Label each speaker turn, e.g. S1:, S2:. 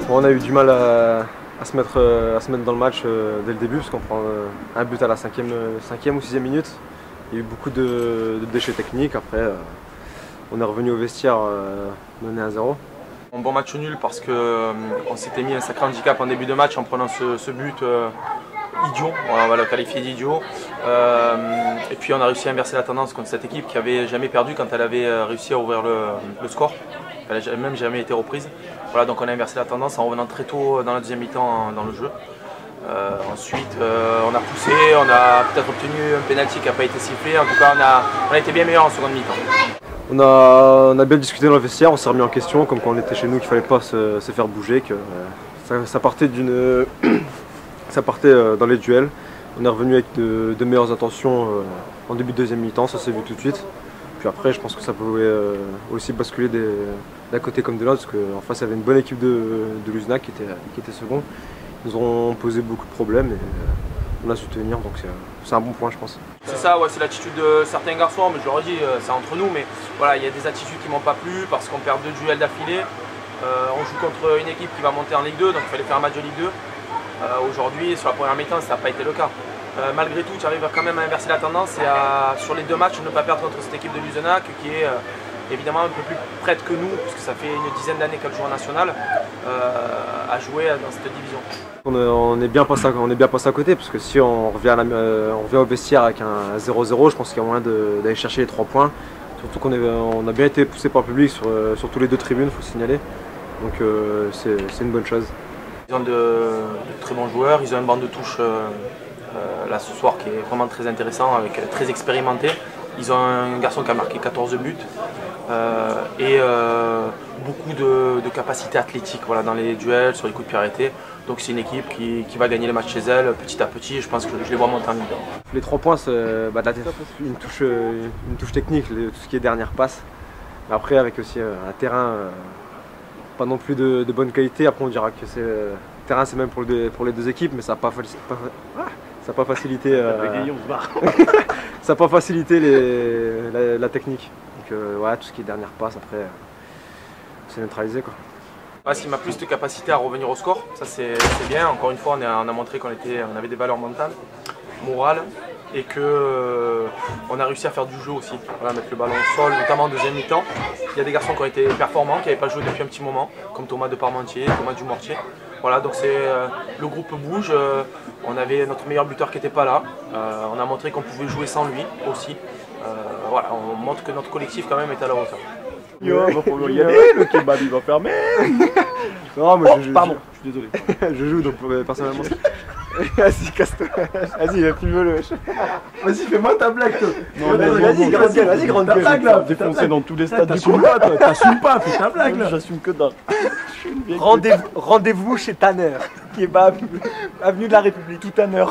S1: Bon, on a eu du mal à se mettre dans le match dès le début parce qu'on prend un but à la 5e ou 6e minute. Il y a eu beaucoup de déchets techniques. Après, on est revenu au vestiaire mené à 0.
S2: Un bon match nul parce qu'on s'était mis un sacré handicap en début de match en prenant ce but idiot, on va le qualifier d'idiot. Et puis on a réussi à inverser la tendance contre cette équipe qui n'avait jamais perdu quand elle avait réussi à ouvrir le score. Elle n'a même jamais été reprise. Voilà, donc on a inversé la tendance en revenant très tôt dans la deuxième mi-temps dans le jeu. Ensuite, on a poussé, on a peut-être obtenu un penalty qui n'a pas été sifflé. En tout cas, on a été bien meilleur en seconde mi-temps.
S1: On a bien discuté dans le vestiaire, on s'est remis en question, comme quand on était chez nous, qu'il ne fallait pas se faire bouger, que ça partait dans les duels. On est revenu avec de meilleures intentions en début de deuxième mi-temps, ça s'est vu tout de suite. Puis après, je pense que ça pouvait aussi basculer d'un côté comme de l'autre, parce qu'en face, il y avait une bonne équipe de Luzenac qui était second. Ils nous ont posé beaucoup de problèmes et on a su tenir, donc c'est un bon point, je pense.
S2: C'est ça, ouais, c'est l'attitude de certains garçons, mais je leur ai dit, c'est entre nous, mais voilà, il y a des attitudes qui m'ont pas plu parce qu'on perd 2 duels d'affilée. On joue contre une équipe qui va monter en Ligue 2, donc il fallait faire un match de Ligue 2. Aujourd'hui, sur la première mi-temps, ça n'a pas été le cas. Malgré tout, tu arrives quand même à inverser la tendance et sur les 2 matchs, ne pas perdre contre cette équipe de Luzenac qui est évidemment un peu plus prête que nous, puisque ça fait une dizaine d'années qu'elle joue en national, à jouer dans cette division.
S1: On est bien passé à côté, parce que si on revient au vestiaire avec un 0-0, je pense qu'il y a moyen d'aller chercher les 3 points. Surtout qu'on a bien été poussé par le public sur tous les 2 tribunes, il faut signaler. Donc c'est une bonne chose.
S2: Ils ont de très bons joueurs, ils ont un banc de touche là ce soir qui est vraiment très intéressant, très expérimenté. Ils ont un garçon qui a marqué 14 buts et beaucoup de capacités athlétiques voilà, dans les duels, sur les coups de pied arrêtés. Donc c'est une équipe qui va gagner les matchs chez elle petit à petit. Je pense que je les vois monter en Ligue 1.
S1: Les 3 points, c'est une touche technique, tout ce qui est dernière passe. Mais après, avec aussi un terrain pas non plus de bonne qualité, après on dira que le terrain c'est même pour les 2 équipes, mais ça n'a pas facilité, ça pas facilité la technique. Donc voilà, tout ce qui est dernière passe, après c'est neutralisé, quoi.
S2: Ce qui m'a plus de capacité à revenir au score, ça c'est bien. Encore une fois, on a montré qu'on avait des valeurs mentales, morales, et qu'on a réussi à faire du jeu aussi. Voilà, mettre le ballon au sol, notamment en deuxième mi-temps. Il y a des garçons qui ont été performants, qui n'avaient pas joué depuis un petit moment, comme Thomas de Parmentier, Thomas Dumortier. Voilà, donc le groupe bouge. On avait notre meilleur buteur qui n'était pas là. On a montré qu'on pouvait jouer sans lui aussi. Voilà, on montre que notre collectif quand même est à la hauteur.
S3: Il va falloir y aller, le kebab il va fermer.
S1: Non, moi,
S3: pardon, je suis désolé.
S1: Je joue donc personnellement. Vas-y, casse-toi. Vas-y, il va plus le.
S3: Vas-y, fais-moi ta blague, toi.
S1: Vas-y, grande gueule, vas-y, grande gueule.
S3: Ta blague là, défoncé dans tous les stades. T'assumes pas, toi. T'assumes pas, fais ta blague là. J'assume que dalle.
S4: Rendez-vous chez Tanner, qui est avenue de la République, tout Tanner.